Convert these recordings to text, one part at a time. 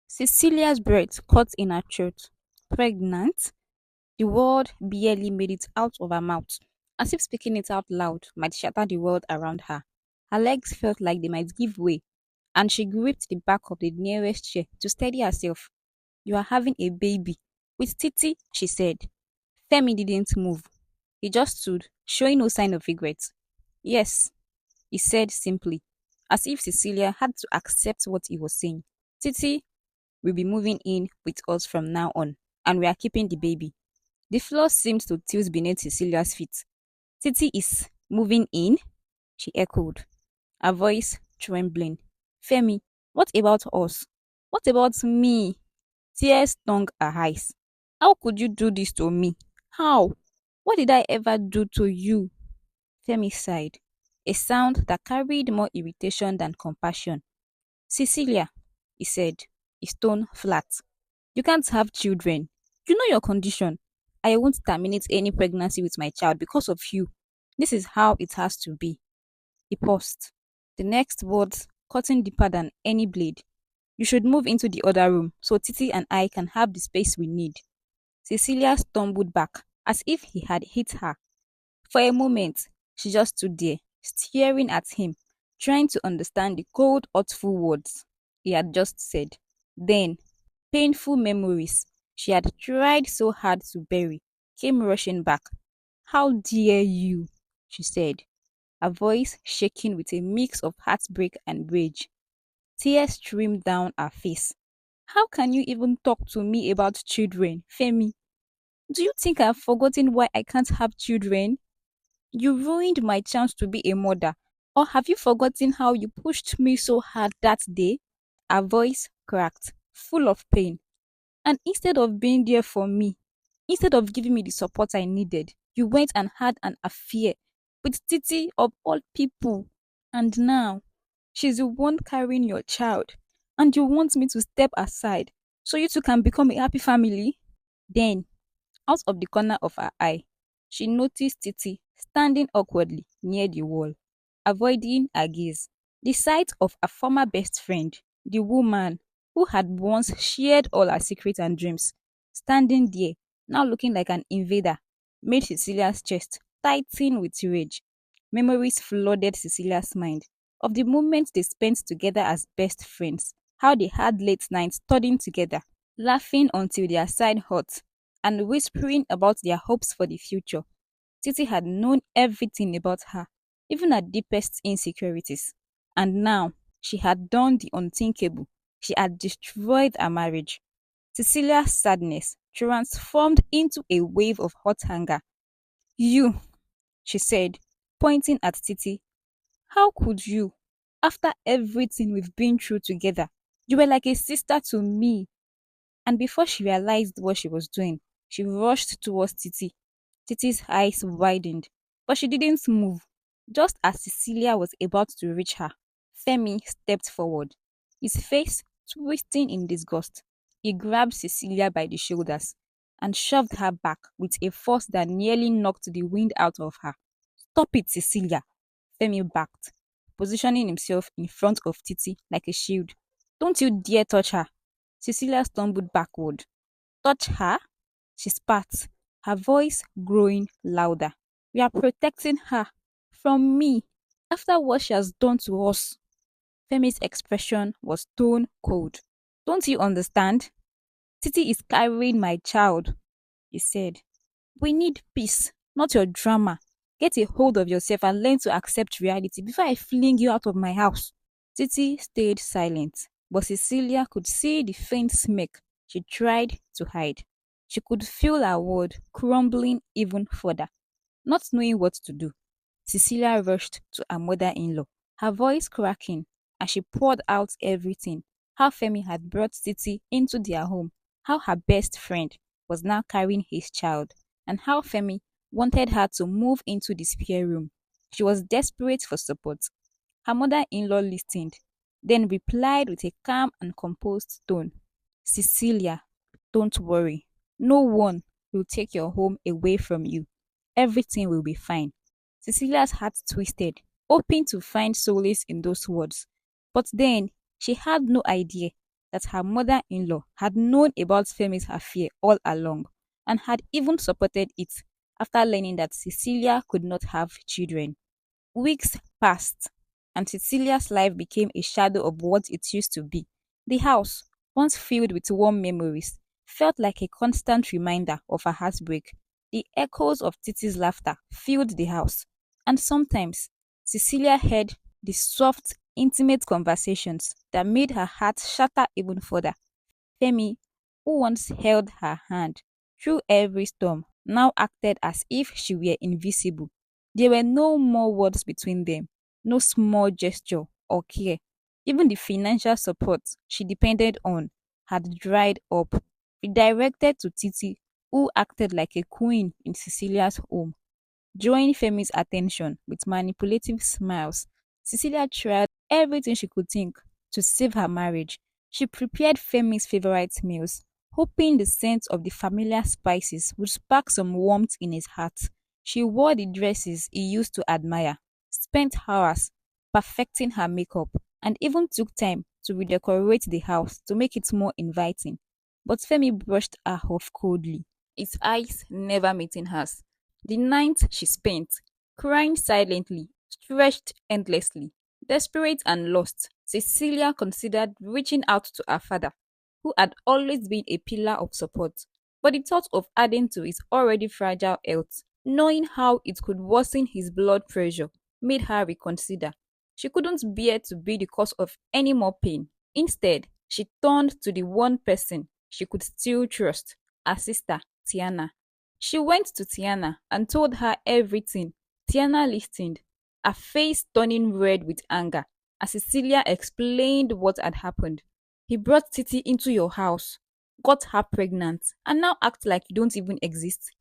Cecilia's breath caught in her throat. Pregnant? The word barely made it out of her mouth, as if speaking it out loud might shatter the world around her. Her legs felt like they might give way, and she gripped the back of the nearest chair to steady herself. You are having a baby. With Titi, she said. Femi didn't move. He just stood, showing no sign of regret. Yes, he said simply, as if Cecilia had to accept what he was saying. Titi will be moving in with us from now on, and we are keeping the baby. The floor seemed to tilt beneath Cecilia's feet. Titi is moving in? She echoed, her voice trembling. Femi, what about us? What about me? Tears stung her eyes. How could you do this to me? How? What did I ever do to you? Femi sighed, a sound that carried more irritation than compassion. Cecilia, he said, his tone flat. You can't have children. You know your condition. I won't terminate any pregnancy with my child because of you. This is how it has to be. He paused. The next words cutting deeper than any blade. You should move into the other room so Titi and I can have the space we need. Cecilia stumbled back as if he had hit her. For a moment, she just stood there, staring at him, trying to understand the cold, hurtful words he had just said. Then, painful memories she had tried so hard to bury came rushing back. How dare you? She said, her voice shaking with a mix of heartbreak and rage. Tears streamed down her face. How can you even talk to me about children, Femi? Do you think I've forgotten why I can't have children? You ruined my chance to be a mother. Or have you forgotten how you pushed me so hard that day? Her voice cracked, full of pain. And instead of being there for me, instead of giving me the support I needed, you went and had an affair with Titi of all people. And now, she's the one carrying your child. And you want me to step aside so you two can become a happy family? Then, out of the corner of her eye, she noticed Titi standing awkwardly near the wall, avoiding her gaze. The sight of her former best friend, the woman who had once shared all her secrets and dreams, standing there, now looking like an invader, made Cecilia's chest tighten with rage. Memories flooded Cecilia's mind of the moments they spent together as best friends, how they had late nights studying together, laughing until their side hurt, and whispering about their hopes for the future. Titi had known everything about her, even her deepest insecurities. And now she had done the unthinkable. She had destroyed her marriage. Cecilia's sadness transformed into a wave of hot anger. You, she said, pointing at Titi, how could you? After everything we've been through together, you were like a sister to me. And before she realized what she was doing, she rushed towards Titi. Titi's eyes widened, but she didn't move. Just as Cecilia was about to reach her, Femi stepped forward, his face twisting in disgust. He grabbed Cecilia by the shoulders and shoved her back with a force that nearly knocked the wind out of her. Stop it, Cecilia, Femi backed, positioning himself in front of Titi like a shield. Don't you dare touch her. Cecilia stumbled backward. Touch her? She spat, her voice growing louder. We are protecting her from me after what she has done to us. Femi's expression was stone cold. Don't you understand? Titi is carrying my child, he said. We need peace, not your drama. Get a hold of yourself and learn to accept reality before I fling you out of my house. Titi stayed silent, but Cecilia could see the faint smirk she tried to hide. She could feel her world crumbling even further. Not knowing what to do, Cecilia rushed to her mother in law, her voice cracking as she poured out everything, how Femi had brought Titi into their home, how her best friend was now carrying his child, and how Femi wanted her to move into the spare room. She was desperate for support. Her mother in law listened, then replied with a calm and composed tone, Cecilia, don't worry. No one will take your home away from you. Everything will be fine. Cecilia's heart twisted, hoping to find solace in those words. But then she had no idea that her mother in law had known about Femi's affair all along and had even supported it after learning that Cecilia could not have children. Weeks passed, and Cecilia's life became a shadow of what it used to be. The house, once filled with warm memories, felt like a constant reminder of her heartbreak. The echoes of Titi's laughter filled the house, and sometimes Cecilia heard the soft, intimate conversations that made her heart shatter even further. Femi, who once held her hand through every storm, now acted as if she were invisible. There were no more words between them, no small gesture or care. Even the financial support she depended on had dried up, redirected to Titi, who acted like a queen in Cecilia's home. Drawing Femi's attention with manipulative smiles, Cecilia tried everything she could think to save her marriage. She prepared Femi's favorite meals, hoping the scent of the familiar spices would spark some warmth in his heart. She wore the dresses he used to admire, spent hours perfecting her makeup, and even took time to redecorate the house to make it more inviting. But Femi brushed her off coldly, his eyes never meeting hers. The night she spent, crying silently, stretched endlessly. Desperate and lost, Cecilia considered reaching out to her father, who had always been a pillar of support. But the thought of adding to his already fragile health, knowing how it could worsen his blood pressure, made her reconsider. She couldn't bear to be the cause of any more pain. Instead, she turned to the one person she could still trust, her sister, Tiana. She went to Tiana and told her everything. Tiana listened, her face turning red with anger as Cecilia explained what had happened. He brought Titi into your house, got her pregnant, and now act like you don't even exist.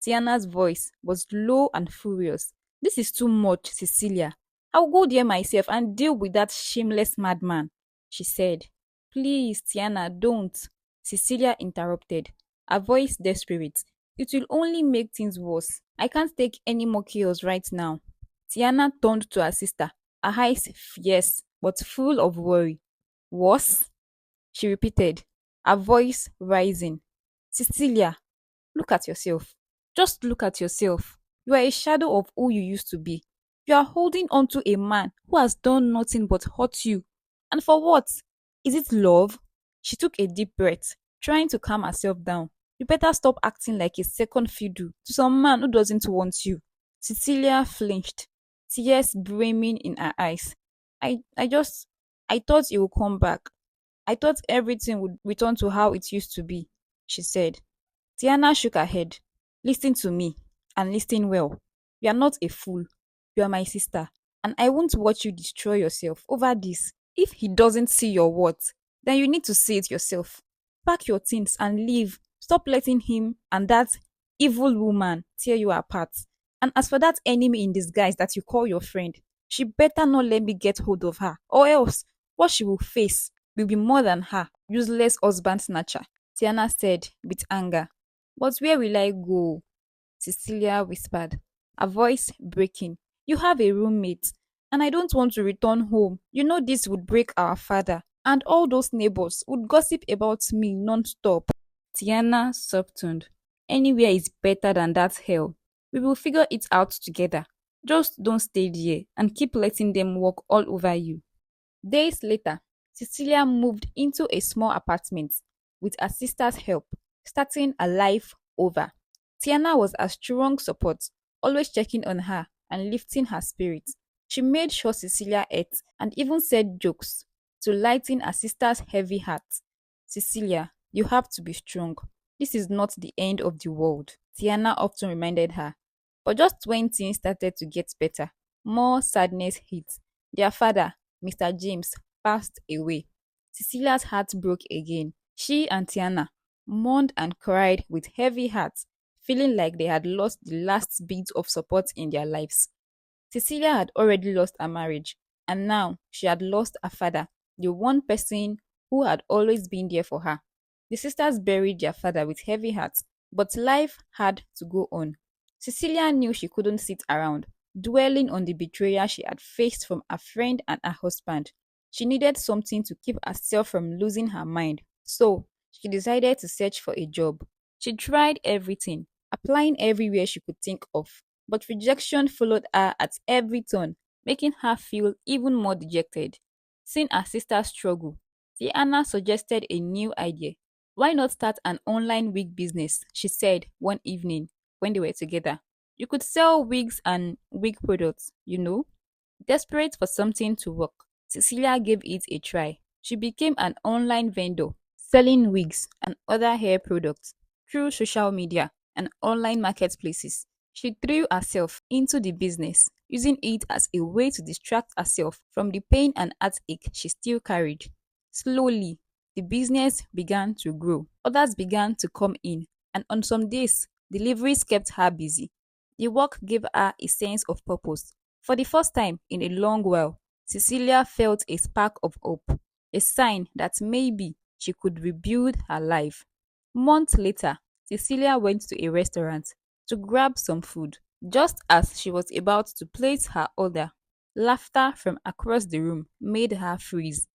Tiana's voice was low and furious. This is too much, Cecilia. I'll go there myself and deal with that shameless madman, she said. Please, Tiana, don't. Cecilia interrupted, her voice desperate. It will only make things worse. I can't take any more chaos right now. Tiana turned to her sister, her eyes fierce but full of worry. Worse? She repeated, her voice rising. Cecilia, look at yourself. Just look at yourself. You are a shadow of who you used to be. You are holding on to a man who has done nothing but hurt you. And for what? Is it love? She took a deep breath, trying to calm herself down. You better stop acting like a second fiddle to some man who doesn't want you. Cecilia flinched, tears brimming in her eyes. I thought he would come back. I thought everything would return to how it used to be, she said. Tiana shook her head. Listen to me, and listen well. You are not a fool. You are my sister, and I won't watch you destroy yourself over this. If he doesn't see your worth, then you need to see it yourself. Pack your things and leave. Stop letting him and that evil woman tear you apart. And as for that enemy in disguise that you call your friend, she better not let me get hold of her, or else what she will face will be more than her useless husband snatcher, Tiana said with anger. But where will I go? Cecilia whispered, her voice breaking. You have a roommate, and I don't want to return home. You know this would break our father, and all those neighbors would gossip about me non-stop. Tiana softened. Anywhere is better than that hell. We will figure it out together. Just don't stay there and keep letting them walk all over you. Days later, Cecilia moved into a small apartment with her sister's help, starting a life over. Tiana was a strong support, always checking on her and lifting her spirits. She made sure Cecilia ate and even said jokes to lighten her sister's heavy heart. Cecilia, you have to be strong. This is not the end of the world, Tiana often reminded her. But just when things started to get better, more sadness hit. Their father, Mr. James, passed away. Cecilia's heart broke again. She and Tiana mourned and cried with heavy hearts, feeling like they had lost the last bit of support in their lives. Cecilia had already lost her marriage, and now she had lost her father, the one person who had always been there for her. The sisters buried their father with heavy hearts, but life had to go on. Cecilia knew she couldn't sit around, dwelling on the betrayal she had faced from her friend and her husband. She needed something to keep herself from losing her mind. So, she decided to search for a job. She tried everything, applying everywhere she could think of, but rejection followed her at every turn, making her feel even more dejected. Seeing her sister struggle, Tiana suggested a new idea. Why not start an online wig business? She said one evening when they were together. You could sell wigs and wig products, you know. Desperate for something to work, Cecilia gave it a try. She became an online vendor, selling wigs and other hair products through social media and online marketplaces. She threw herself into the business, using it as a way to distract herself from the pain and heartache she still carried. Slowly, the business began to grow. Others began to come in, and on some days, deliveries kept her busy. The work gave her a sense of purpose. For the first time in a long while, Cecilia felt a spark of hope, a sign that maybe she could rebuild her life. Months later, Cecilia went to a restaurant to grab some food. Just as she was about to place her order, laughter from across the room made her freeze.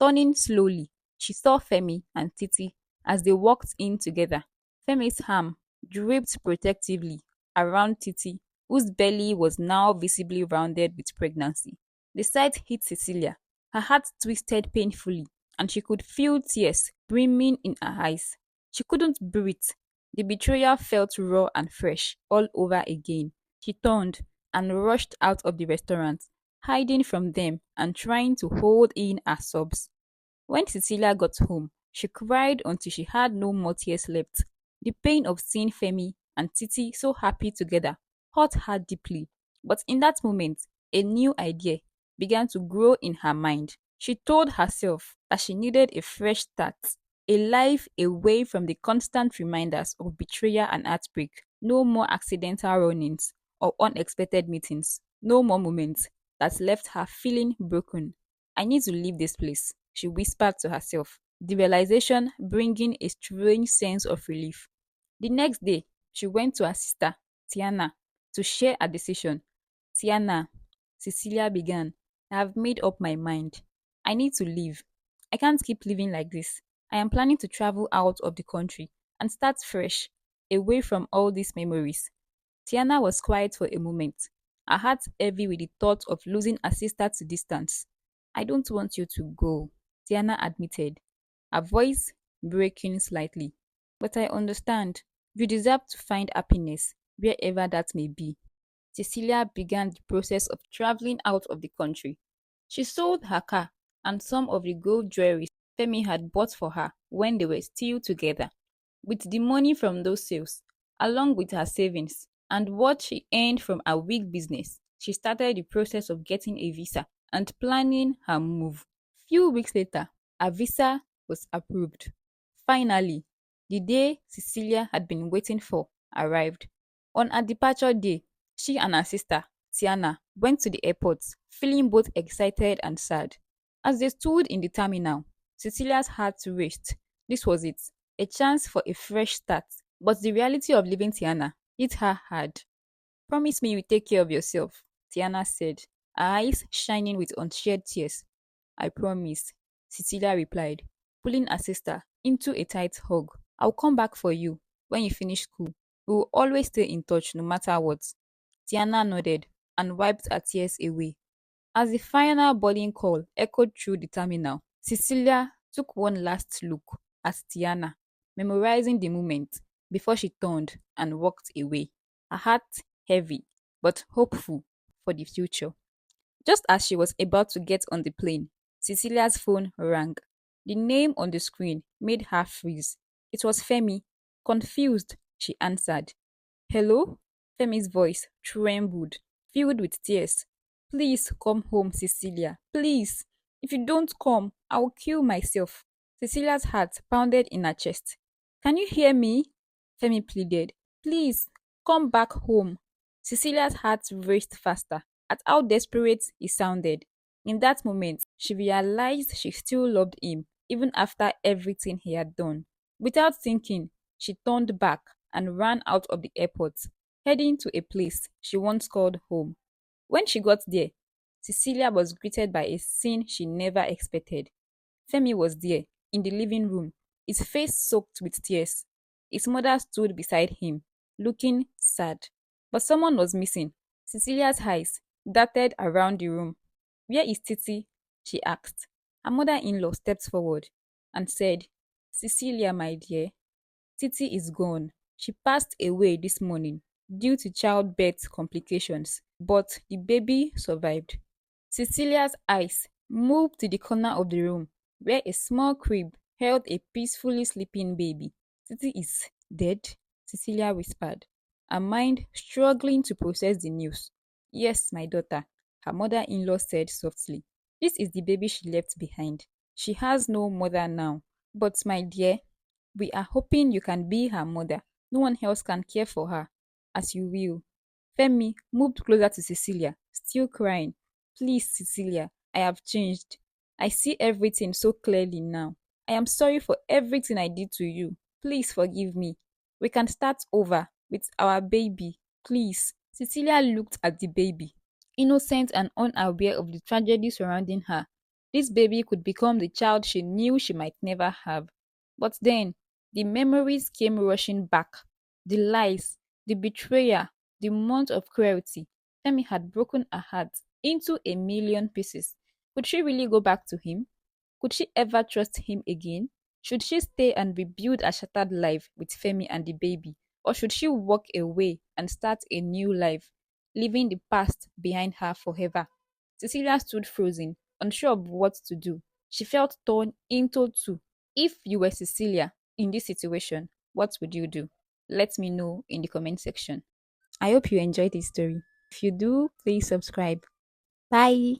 Turning slowly, she saw Femi and Titi as they walked in together. Femi's arm draped protectively around Titi, whose belly was now visibly rounded with pregnancy. The sight hit Cecilia. Her heart twisted painfully, and she could feel tears brimming in her eyes. She couldn't breathe. The betrayal felt raw and fresh all over again. She turned and rushed out of the restaurant, hiding from them and trying to hold in her sobs. When Cecilia got home, she cried until she had no more tears left. The pain of seeing Femi and Titi so happy together hurt her deeply. But in that moment, a new idea began to grow in her mind. She told herself that she needed a fresh start, a life away from the constant reminders of betrayal and heartbreak. No more accidental run-ins or unexpected meetings. No more moments that left her feeling broken. I need to leave this place, she whispered to herself, the realization bringing a strange sense of relief. The next day, she went to her sister, Tiana, to share her decision. Tiana, Cecilia began, I have made up my mind. I need to leave. I can't keep living like this. I am planning to travel out of the country and start fresh, away from all these memories. Tiana was quiet for a moment, her heart heavy with the thought of losing her sister to distance. I don't want you to go, Tiana admitted, her voice breaking slightly. But I understand. You deserve to find happiness, wherever that may be. Cecilia began the process of traveling out of the country. She sold her car and some of the gold jewelry Femi had bought for her when they were still together. With the money from those sales, along with her savings and what she earned from her wig business, she started the process of getting a visa and planning her move. Few weeks later, her visa was approved. Finally, the day Cecilia had been waiting for arrived. On her departure day, she and her sister, Tiana, went to the airport, feeling both excited and sad. As they stood in the terminal, Cecilia's heart raced. This was it, a chance for a fresh start. But the reality of leaving Tiana hit her hard. Promise me you take care of yourself, Tiana said, her eyes shining with unshed tears. I promise, Cecilia replied, pulling her sister into a tight hug. I'll come back for you when you finish school. We will always stay in touch no matter what. Tiana nodded and wiped her tears away. As the final boarding call echoed through the terminal, Cecilia took one last look at Tiana, memorizing the moment before she turned and walked away, her heart heavy but hopeful for the future. Just as she was about to get on the plane, Cecilia's phone rang. The name on the screen made her freeze. It was Femi. Confused, she answered. Hello? Femi's voice trembled, filled with tears. Please come home, Cecilia. Please. If you don't come, I will kill myself. Cecilia's heart pounded in her chest. Can you hear me? Femi pleaded. Please, come back home. Cecilia's heart raced faster at how desperate he sounded. In that moment, she realized she still loved him, even after everything he had done. Without thinking, she turned back and ran out of the airport, heading to a place she once called home. When she got there, Cecilia was greeted by a scene she never expected. Femi was there, in the living room, his face soaked with tears. His mother stood beside him, looking sad. But someone was missing. Cecilia's eyes darted around the room. Where is Titi? She asked. Her mother in law stepped forward and said, Cecilia, my dear, Titi is gone. She passed away this morning due to childbirth complications, but the baby survived. Cecilia's eyes moved to the corner of the room where a small crib held a peacefully sleeping baby. Titi is dead, Cecilia whispered, her mind struggling to process the news. Yes, my daughter, her mother in law said softly. This is the baby she left behind. She has no mother now. But, my dear, we are hoping you can be her mother. No one else can care for her. As you will. Femi moved closer to Cecilia, still crying. Please, Cecilia, I have changed. I see everything so clearly now. I am sorry for everything I did to you. Please forgive me. We can start over with our baby. Please. Cecilia looked at the baby, innocent and unaware of the tragedy surrounding her. This baby could become the child she knew she might never have. But then, the memories came rushing back. The lies, the betrayal, the month of cruelty. Femi had broken her heart into a million pieces. Could she really go back to him? Could she ever trust him again? Should she stay and rebuild a shattered life with Femi and the baby? Or should she walk away and start a new life, leaving the past behind her forever? Cecilia stood frozen, unsure of what to do. She felt torn into two. If you were Cecilia in this situation, what would you do? Let me know in the comment section. I hope you enjoyed this story. If you do, please subscribe. Bye.